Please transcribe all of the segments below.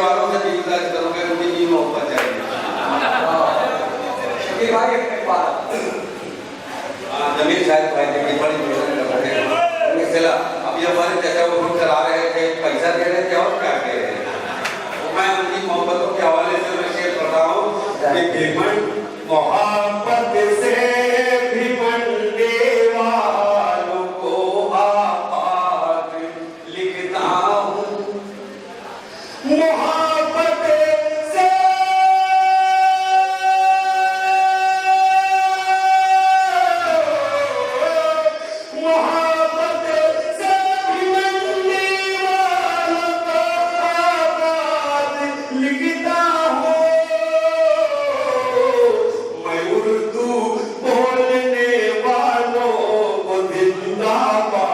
वालों से भी गुजारिश करूंगा मुझे भी मोहब्बत चाहिए। शकील भाई एक बात, जमीर साहब भाई देखिए बड़ी मेहनत कर रहे हैं। अब ये हमारे चाचा वो फोन करा रहे थे, पैसा दे रहे थे और क्या कह रहे हैं। मैं उनकी मोहब्बतों के हवाले से मैं शेयर कर रहा हूँ कि भीमन मोहब्बत से भीमंडे वालों को आबाद लिखता हूँ। मोहब्बत से मोहब्बत से भीमंडे वालों को आबाद लिखता हूँ। मैं उर्दू बोलने वालों को जिंदाबाद।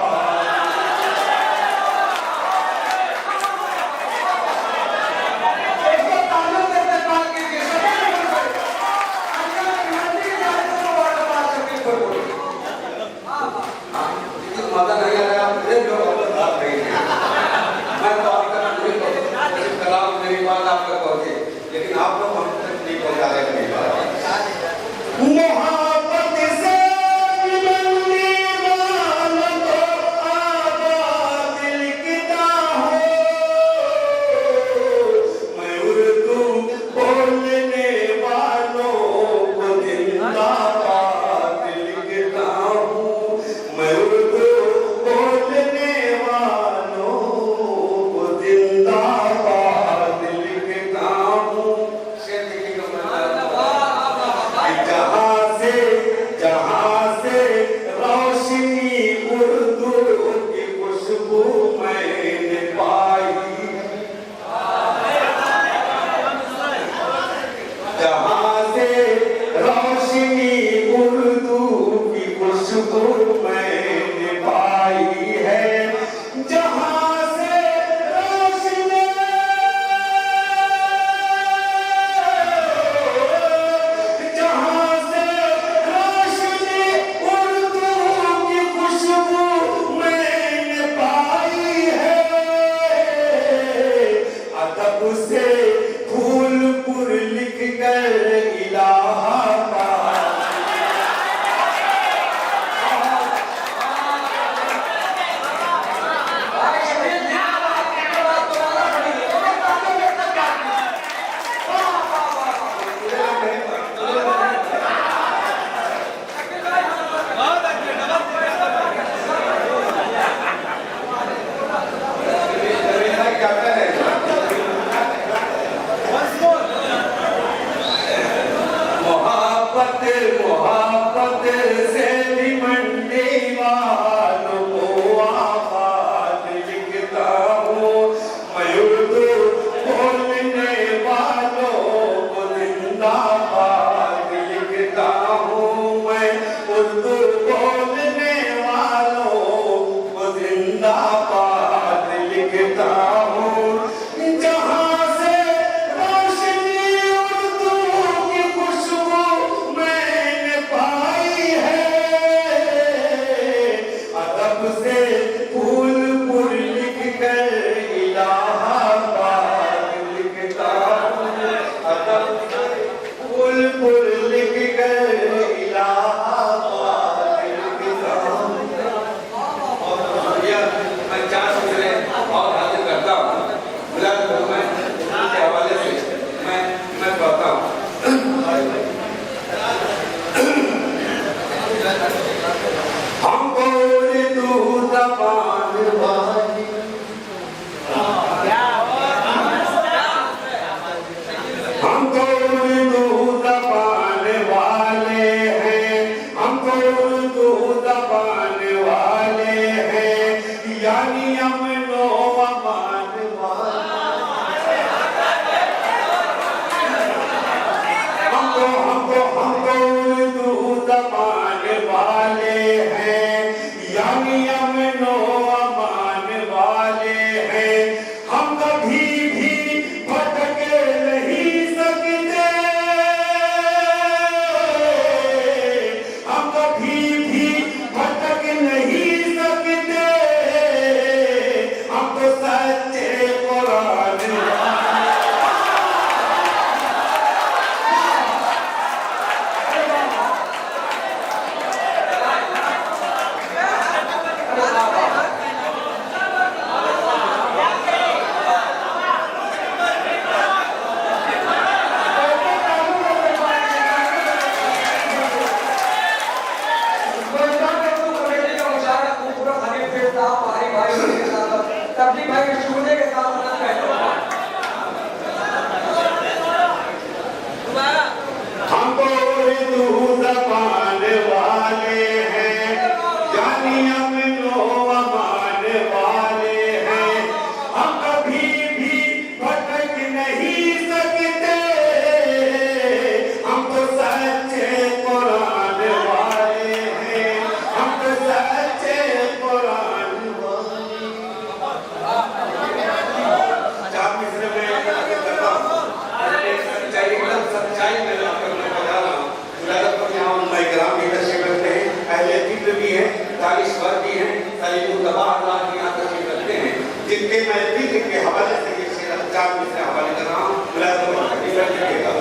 चार मिसरे हवाले कर रहा हूँ, मुलायम लीजिएगा।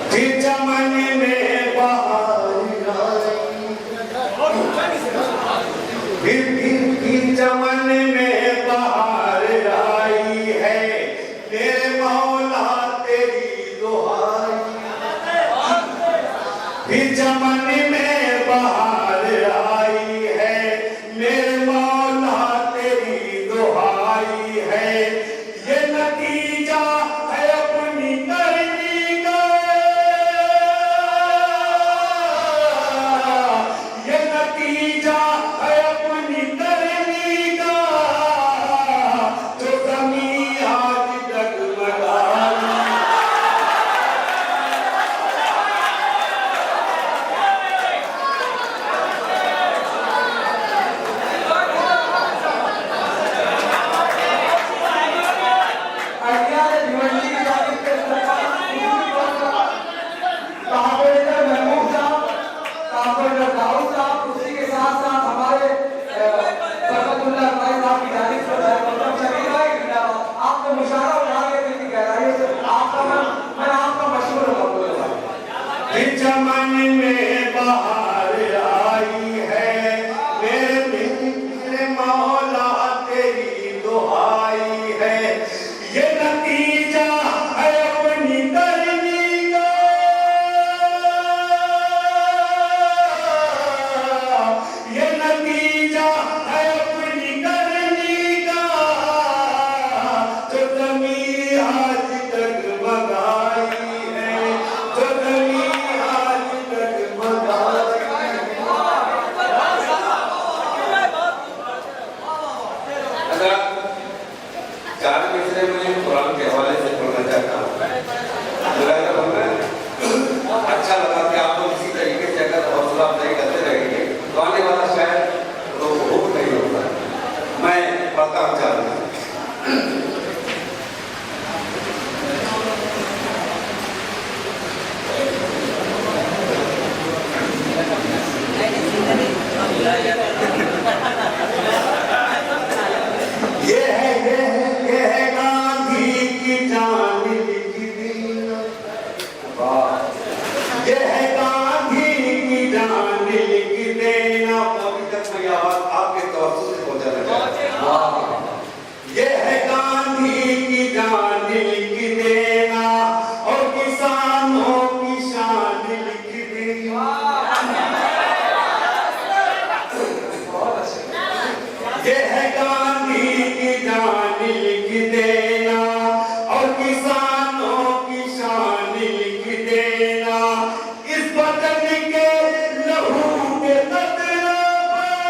फिर चमन में बहार आई, फिर चमन में बहार आई है, मेरे मौला तेरी दुहाई। फिर चमन में बहार आई है, मेरे मौला तेरी दुहाई है। ये नतीजा है अपनी करनी का, ये नतीजा है अपनी करनी का, जो ज़मीं आज डगमगाई। चमन में बहार आई है, मेरे मौला तेरी दुहाई है। ये नतीजा है अपनी करनी का, ये नतीजा है अपनी करनी का, जो ज़मीं आज डगमगाई है, जो ज़मीं आज डगमगाई है। अगर चार मिसरे मुझे कुरान के हवाले से पढ़ना चाहता हूँ, अच्छा लगा कि आप लोग इसी तरीके से अगर हौसला अफजाई करते रहेंगे तो आने वाला शायद तो बहुत नहीं होगा। मैं पढ़ता हूँ चार मिसरे। ये है गांधी की जान लिख दी। ये है गांधी की जान लिख देना। अभी तक मैं ये आवाज आपके तवज्जो से पहुंचाना चाहता हूँ। ये है गांधी की जान लिख देना, और किसानों की शान लिख देना। ये है गांधी की जान लिख देना, और किसानों की शान लिख देना। इस वतन के लहू के कतरों पर,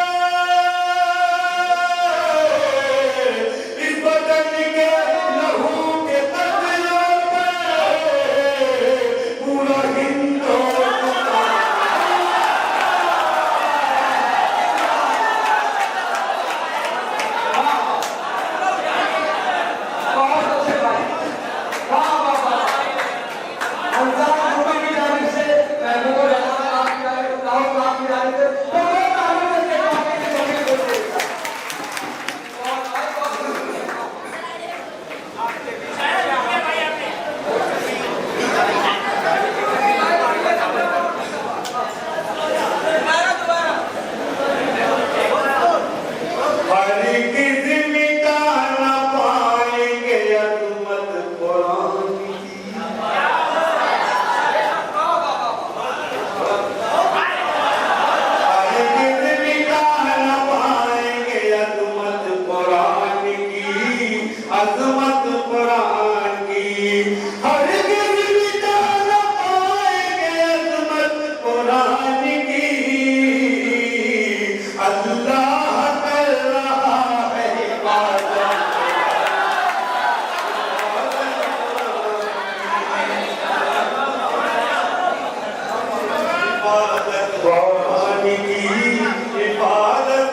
इस वतन के लहू के कतरों पर पूरा हिंदुस्तान। अज़मत कुरान की हरगिज़ मिटा न पाएंगे, अज़मत कुरान की। अल्लाह कर रहा है इबादत, कुरान की इबादत।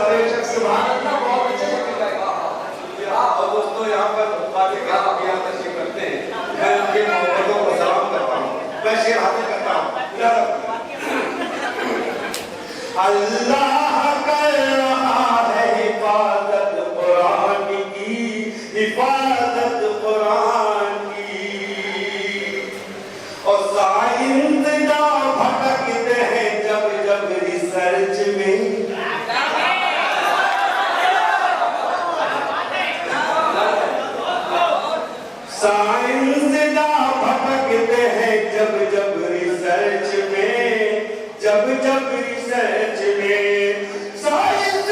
बेशक सुभान अल्लाह, बहुत अच्छे से गाया। और दोस्तों यहाँ पर बातें यहाँ तशरीफ करते हैं, मैं उनके मोहब्बतों को सलाम करता हूँ। मैं शेर हासिल करता हूँ। अल्लाह जब जब रिसर्च में साइंस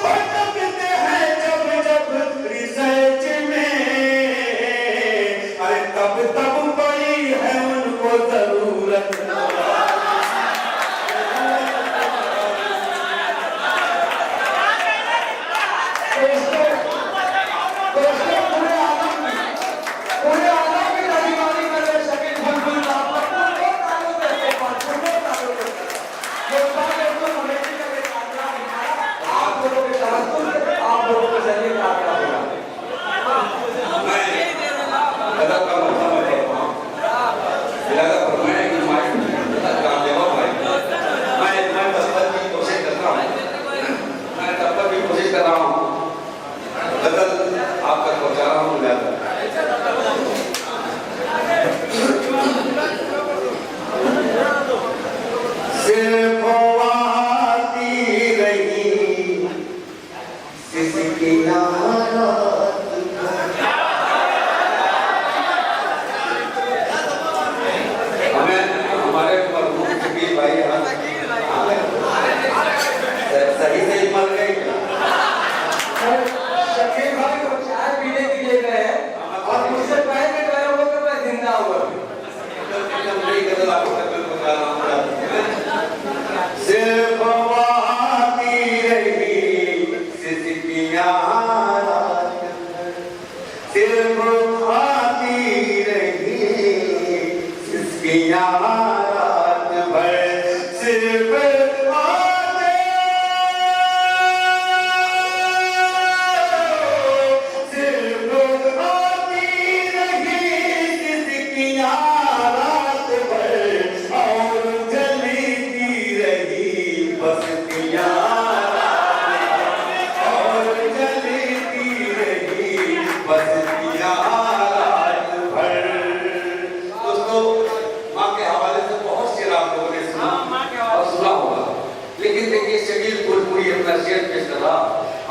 भटकते हैं, जब जब रिसर्च में, अरे तब तब पड़ी है उनको जरूरत।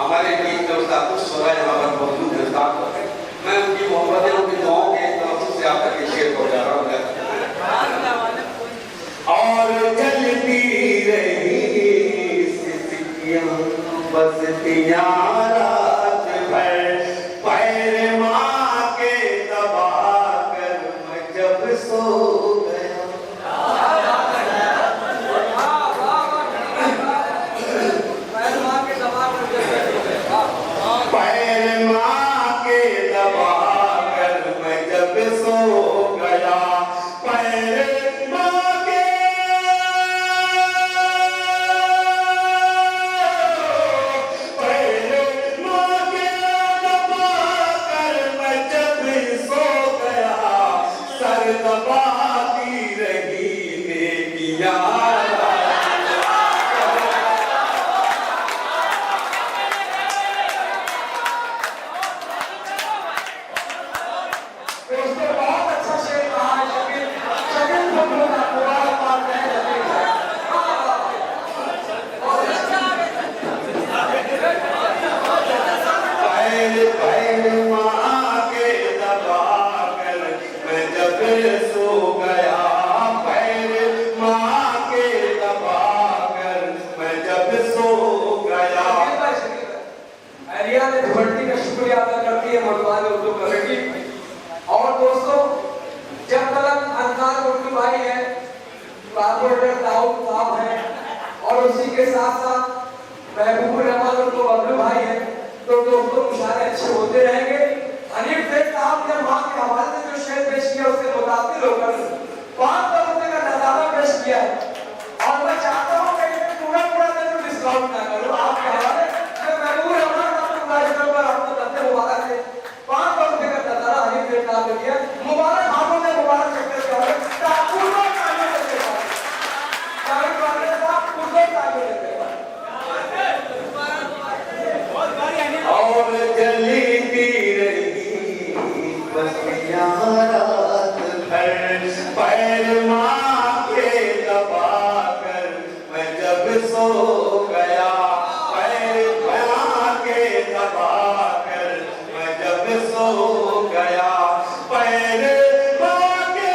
हमारे टीम के उस्ताद सोरा यहाँ पर मौजूद है उस्ताद, मैं उनकी मोहब्बत उनकी दुआओं के तरफ से आकर के शेर हो जा रहा हूँ। और चलती रही सिसकियां बसतियां रात भर, पैर माँ के दबा कर मैं जब सो गया। पैर माँ के दबा कर मैं जब सो गया, पैर माँ के दबा कर मैं जब सो गया, सर दबाती रही बेटियां। और दोस्तों, जब तक अंसार उर्दू भाई है, कारपोरेटर दाऊद साहब है, और उसी के साथ साथ महबूब रहमान उर्दू बबलू भाई है, तो दोस्तों मुशायरे अच्छे होते रहेंगे। हनीफ शेख साहब ने वहाँ के हवाले से जो शेर पेश किया उससे मुतासिर होकर 5 रुपए का नज़ारा पेश किया है, और मैं चाहता हूँ कि इसमें पूरा मैं डिस्काउंट ना करूँ आपके हवाले से। महबूब रहमान पर आपको करते मुबारक है, 5 रुपए का नज़ारा हनीफ शेख साहब ने दिया। मुबारक हाथों में मुबारक शक्कर के हवाले और जलती रही बस्तियां रात भर, पैर माँ के दबा कर मैं जब सो गया, पैर माँ के दबा कर मैं जब सो गया, पैर माँ के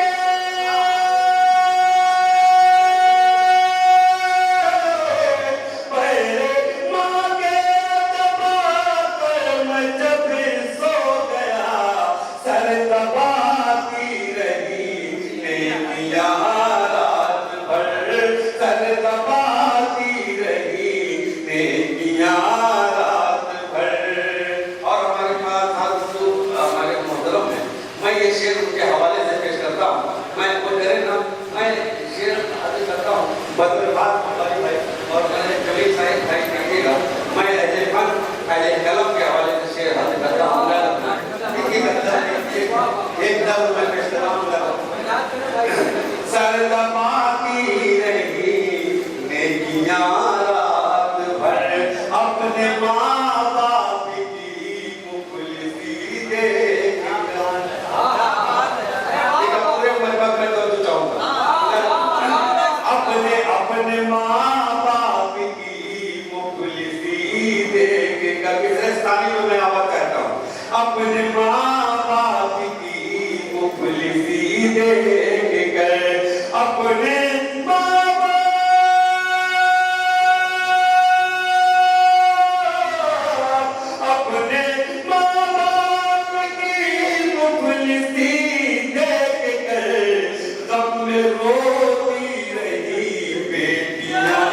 सर दबाती रही नेकियां रात भर। और हमारे पास हमारे मोहतरम है, मैं ये शेर उनके हवाले से पेश करता हूँ। मैं वो करे ना, मैं शेर आगे करता हूँ बद्रबाद भाई और मैंने कबीर साहिब भाई देखिएगा, मैं अहले फन अहले कलम के हवाले से शेर हाजिर करता हूँ। एक दम मैं पेश कर रहा हूँ। सर दबाती रही नेकियां रात भर, अपने माँ बाप की मुखलिसी देखकर। पूरे मजबूत में तो चाहूँगा अपने माँ बाप की मुखलिसी देखकर। किसरानी में मैं आवाज कहता हूँ, अपने माँ बाप की मुखलिसी देखकर, अपने माँ बाप की मुखलिसी देखकर गम में रोती रही बेटियां।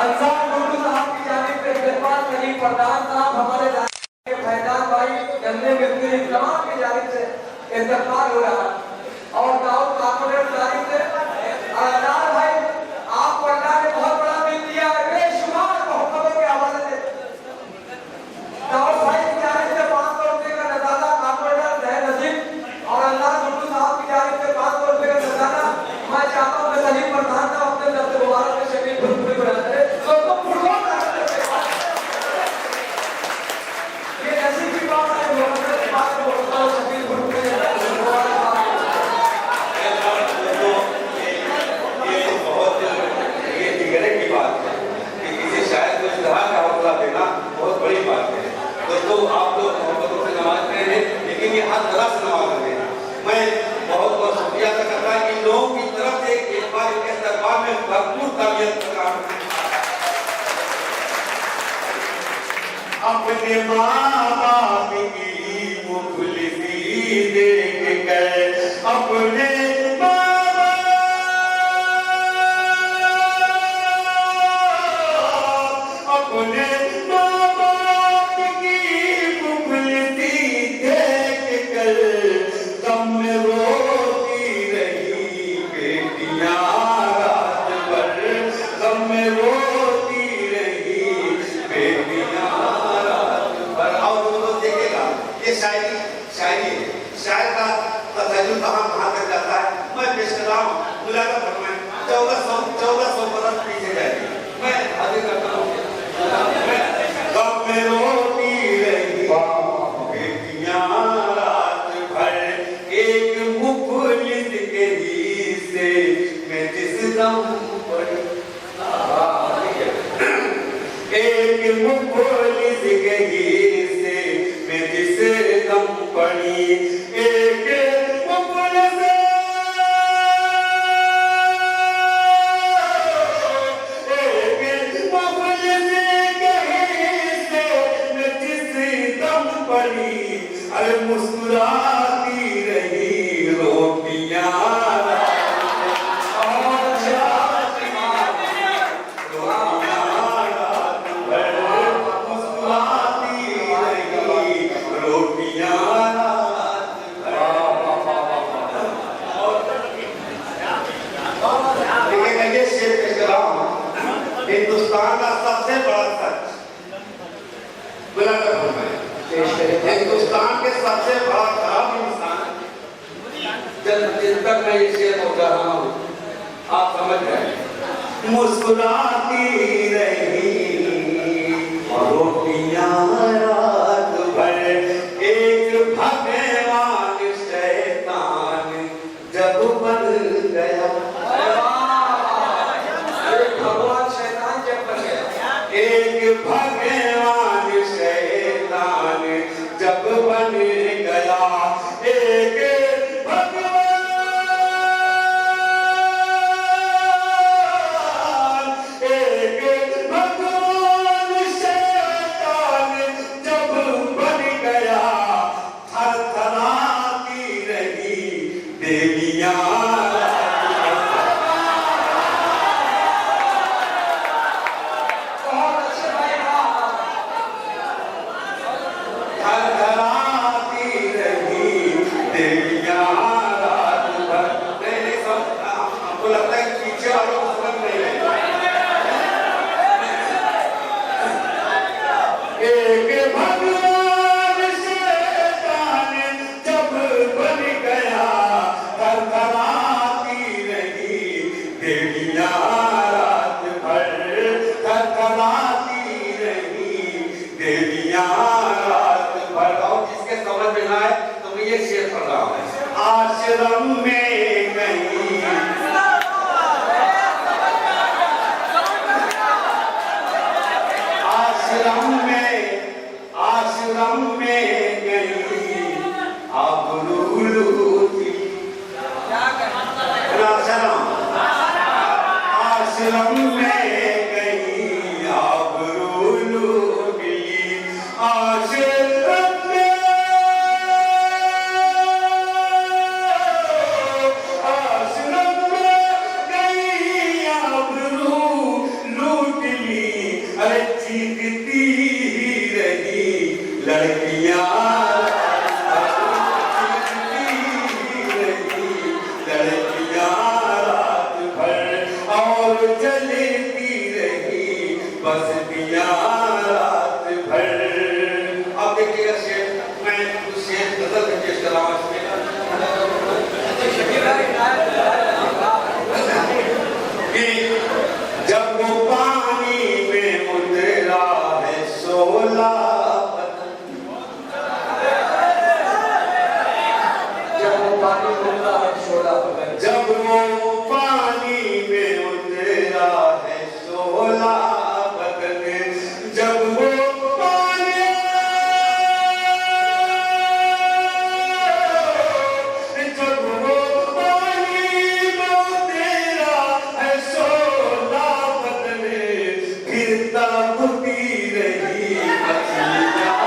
अंसार गुरु साहब की जानिब से इस्तेमाल करीम प्रधान साहब, हमारे के फैजान भाई, गंदे मिस्त्री तमाम की जानिब से इस्तेमाल हो रहा है। और दाऊद काकोड़े की जानिब से अनार भाई, आपको अल्लाह ने बहुत बड़ा मिल दिया है, बेशुमार मोहब्बतों के हवाले से। दाऊद भाई की जानिब से 500 रुपये का नज़ारा काकोड़ा है नजीब, और अल्लाह गुरु साहब की जानिब से 500 रुपये का नज़ारा। मैं चाहता हूँ कि सलीम प्रधान साहब अपने लफ्ज़ मुबारक में शकील भुरभुरी को रखते हैं। तो पुरजोर तारीफ करते हैं। ये ऐसी की बात है, मोहब्बत की बात है, बोलता हूँ शकील भुरभुरी को ये जिगरे की बात है कि किसी शायर को इज़हार का हौसला देना बहुत बड़ी बात है। तो आप लोग मोहब्बतों से नवाजते हैं, लेकिन ये हर तरह से नवाज रहे हैं। मैं बहुत बहुत शुक्रिया अदा करता हूं इन लोगों की तरफ से एक बार इनके दरबार में भरपूर तालियां करता हूं। अपने माँ बाप की मुखलिसी देखकर, अपने माँ बाप की मुखलिसी देखकर गम में रोती रही बेटियां रात भर, गम में रोती रही बेटियां रात भर। और दोस्तों देखिएगा, ये शायरी शायरी है, शायर का तसल्लुल कहाँ तक जाता है। मैं पेश कर रहा हूँ, मुलाकात फरमाएं। 1400 बरस पीछे जाएगी। मैं हाजिर करता हूँ। गम में रोती रही बेटियां रात भर, एक मुखलिस के हिस्से में जिस दम पड़ी। एक मुखलिस के हिस्से में जिस दम पड़ी, एक मुखलिस पड़ी, अरे मुस्कुराती रही रोटियां। मुस्कुराती रही रोटियां। देखिएगा, ये शेर पेश कर रहा हूँ। हिंदुस्तान का सबसे बड़ा सच, मुलाकात फरमाएं। हिंदुस्तान के सबसे बड़ा खराब इंसान जिन तक मैं ये शेर पहुंचा रहा हूँ, आप समझ गए। मुस्कुराती रही रोटियां रात भर, एक भगवान शैतान जब बन गया। भगवान शैतान जब बन गया, एक भगवान शैतान जब बन गया, एक भगवान, एक देवियां रात भर। नहीं सब हमको लगता है कि पीछे वालों को समझ नहीं है। एक भगवान शैतान जब बन गया थरथराती रही देवियां रात भर, थरथराती रही देवियां रात भर। और जिसके समझ में ना आए तो मैं ये शेर पढ़ रहा हूँ। आश्रम में गई, आश्रम में गई आबरू लूटी। आश्रम में गई आबरू लूटी, आश्रम में, आश्रम में गई आबरू लूट ली। अरे चीखती रही लड़कियां, लड़कियां रात भर और जलती रही बस्तियां रात भर। अब देखिएगा शेर, मैं उस शेर गजल में पेश कर रहा हूँ इसमें। कि जब वो पानी में उतरा है शोला, जब वो पानी में उतरा है शोला बदन, जब वो पानी, जब वो पानी में उतरा है शोला बदन, फिर तड़पती रही मछलियां,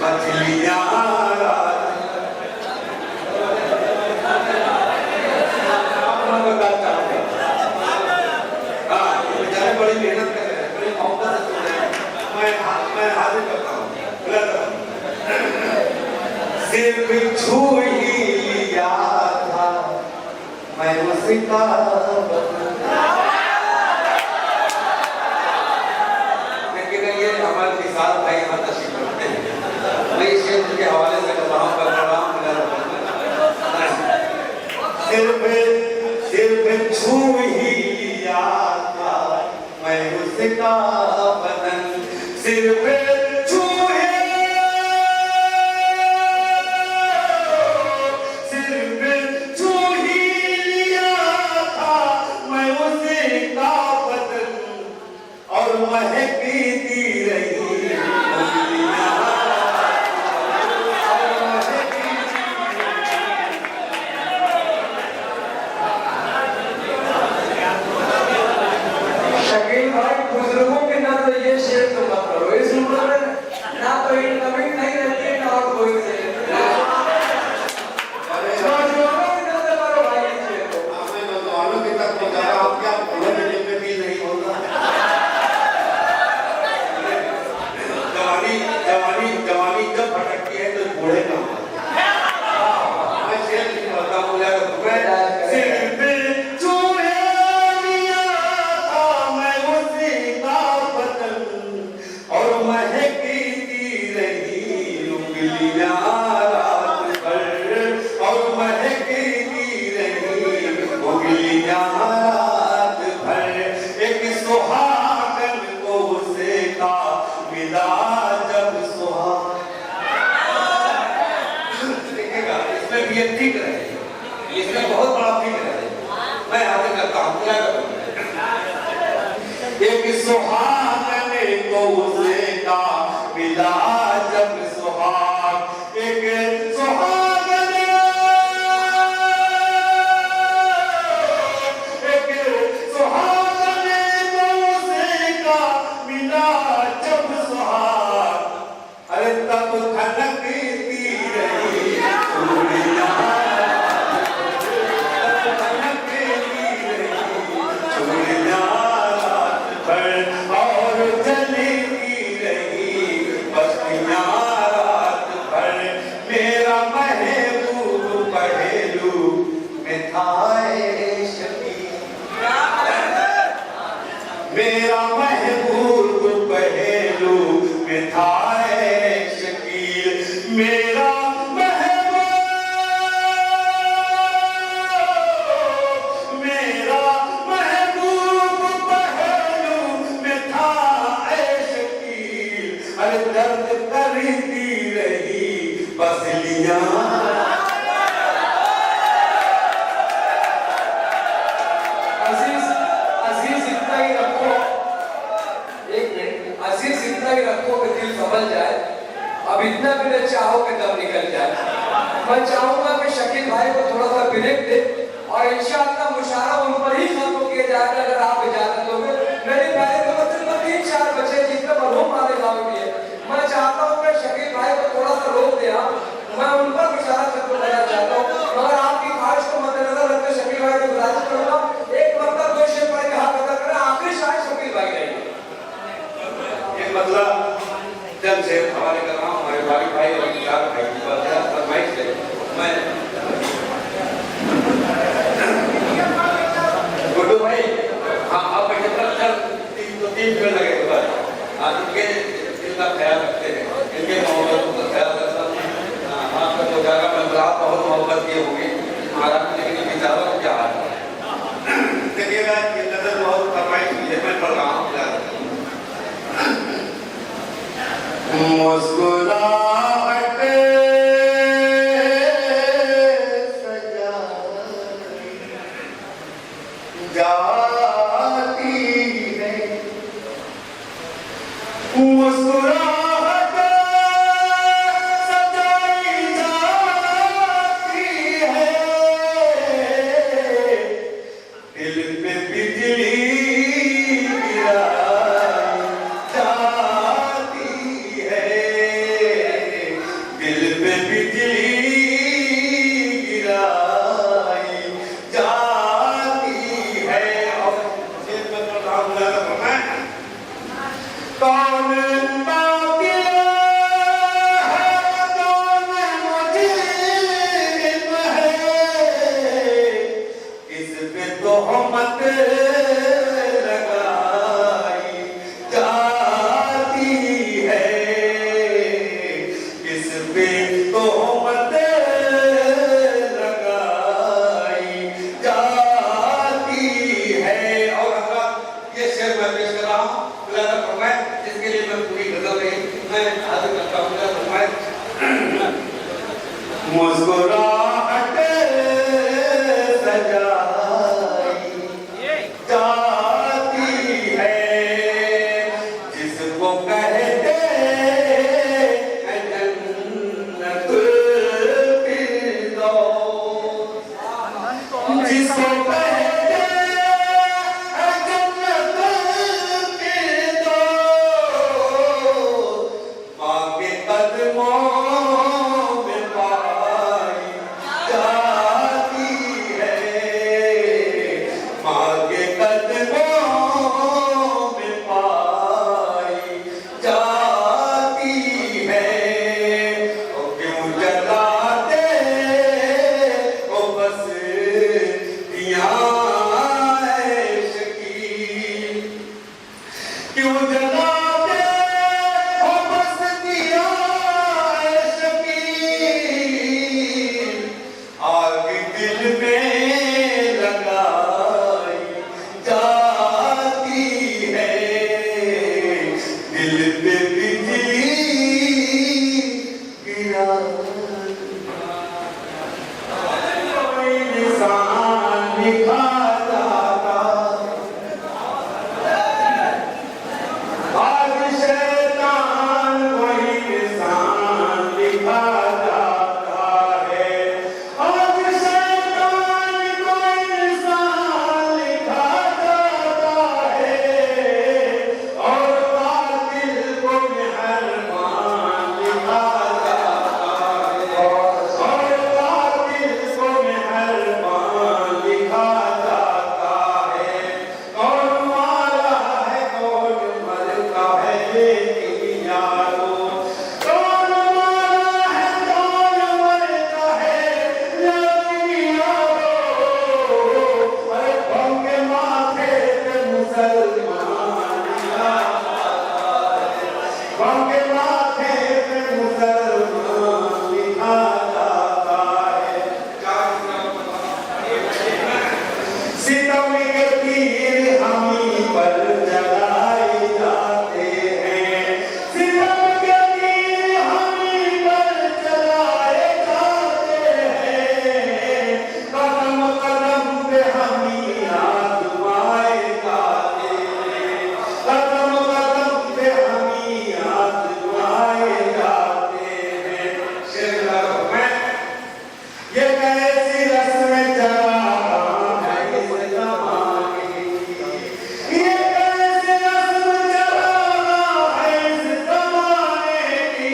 मछलियां बड़ी मेहनत कर रहे हैं, बड़ी मोहब्बत से सुन रहे हैं। मैं हाजिर करता हूँ। सिर्फ छू ही लिया था मैं उसका लेकिन ये हमारे विशाल भाई यहाँ तशरीफ रखते हैं। मैं इस शेर के हवाले से कर रहा हूँ, सिर्फ छू ही लिया था मैं उसका बदन, सिर्फ छू ही, सिर्फ छू ही लिया था मैं उसका बदन और महकती रही उंगलियां, शकील भाई बुजुर्गों के ना तो ये शेर तो मत करो, इस उम्र में ना तो ये कमी नहीं रहती है ना और कोई से नौजवानों के ना तो करो भाई ये शेर को। मैं नौजवानों के तक पहुँचा रहा हूँ, क्या उन्होंने में भी नहीं होता। जवानी जवानी जवानी जब भटकती है तो बूढ़े का मैं शेर नहीं पढ़ता हूँ। सिर्फ छूए लिया था मैं उसका बदन और महकती रही उंगलियां रात भर, और महकती रही उंगलियां रात भर। एक सुहागन को उसका मिला जब सुहाग, देखिएगा इसमें भी ये ठीक रहे, इसमें बहुत बड़ा ठीक रहे। मैं हाजिर करता हूँ, क्या करूँ। एक सुहागन को उसका मिला जब सुहाग, एक सुहागन, एक सुहागन को उसका मिला जब सुहाग, अरे तब खनकती रही चूड़ियां, तब खनकती रही चूड़ियां था शकील, मेरा महबूब पहलू में था शकील, मेरा महबूब पहलू में था शकील। अरे दर्द करती रही पसलियां, संभल जाए। अब इतना भी न चाहो कि दम निकल जाए। मैं चाहूंगा कि शकील भाई को थोड़ा सा ब्रेक दे और इंशाअल्लाह मुशारा उन पर ही खत्म किया जाएगा अगर आप इजाजत दोगे। मेरे प्यारे दोस्त 3-4 बच्चे जितने मरहूम वाले गाँव के हैं, मैं चाहता हूँ कि शकील भाई को थोड़ा सा रोक दे आप, मैं उन पर मुशारा खत्म करना चाहता हूँ। मगर आपकी ख्वाहिश को मद्देनजर रखते शकील भाई को गुजारिश करूंगा एक मतलब 2 शेर पढ़ के हाथ अदा करें। आखिरी शायद शकील भाई रहेंगे। ये मतलब जब से हवाले कर रहा हूँ हमारे भाई भाई और यार भाई की बात है फरमाइश है। मैं गुड्डू भाई हाँ आप बैठे चल 3 मिनट लगे बस। आज इनके दिल का ख्याल रखते हैं, इनके मोहब्बत का ख्याल रखता हूँ। आपका तो ज़्यादा मतलब आप बहुत मोहब्बत किए होंगे महाराज, लेकिन बेचारों को क्या हाल है। देखिएगा ये नजर बहुत फरमाइश की है, मैं पढ़ रहा हूँ। मुस्कुराहट सजा जाती है, मुस्कुराहट सजाई जाती है, दिल पे बिजली मुस्कुराहट सजाई जाती है, जिसको कहते हैं जन्नत फिरदौस, जिसको कहते हैं जन्नत फिरदौस, माँ के कदमों में पाई मुसलमान कौम के माथे पे मुसलमान लिखा जाता है। सितम के तीर हमी पर चलाए जाते हैं, सितम के तीर हमी पर चलाए जाते हैं, कदम कदम पे हमी आज़माए जाते हैं, कदम कदम पे हमी आज़माए जाते हैं। ये कैसी रस्म जवां है इस ज़माने की, ये कैसी रस्म जवां है इस ज़माने की।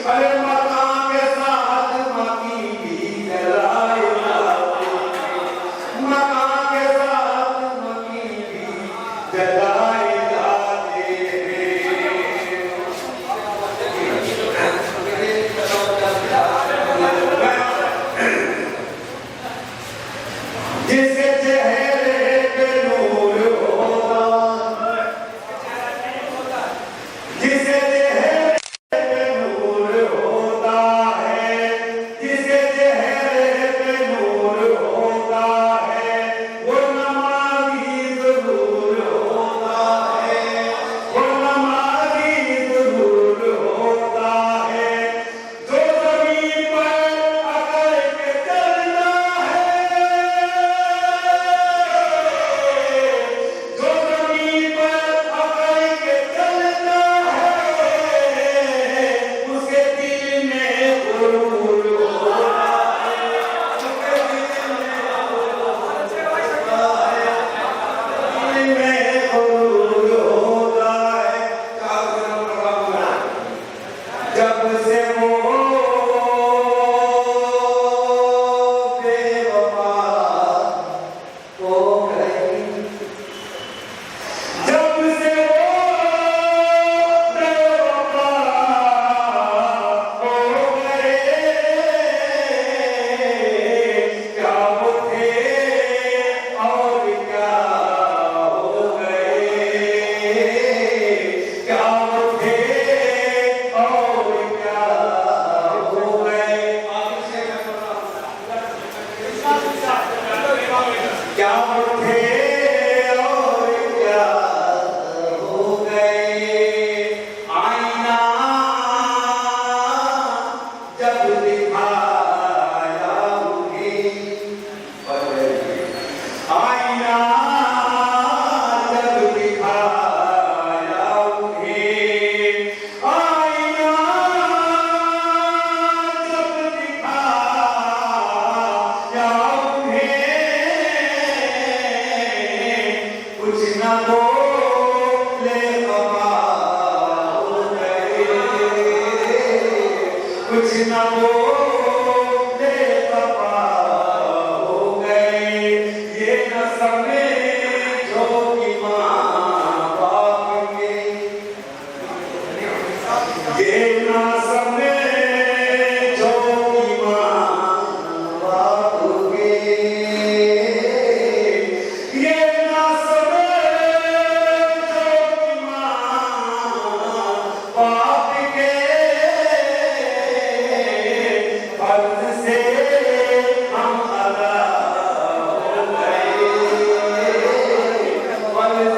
अरे मकान के साथ मकी भी जलाए जाते हैं, मकान के साथ मकी भी जलाए जाते हैं। जिसके चेहरे पे नूर होगा, जिसके चेहरे पे नूर होता है, जिसके चेहरे पे नूर होता है, वो नमाज़ी ज़रूर होता है, वो नमाज़ी ज़रूर होता है। जो ज़मीन पर अकड़ के चलता है, जो ज़मीन पर अकड़ के चलता है, उसके दिल में गुरूर होता है, उसके दिल में गुरूर होता है, दिल में गुरूर होता है। जब से वो बेवफा हो गई, जब से वो बेवफा हो गए, क्या वो थे और क्या हो गए, क्या वो थे और क्या हो गए। क्या वो थे और क्या हो गए। आईना जब दिखाया उन्हें, आईना जब दिखाया उन्हें, आईना जब दिखाया उन्हें, कुछ न बोले खफा हो गए, कुछ न बोले खफा हो गए। ये न समझो कि माँ बाप के, ये न समझो कि माँ बाप के, ये न समझो कि माँ बाप के। फर्ज से हम अलग हो गए, फर्ज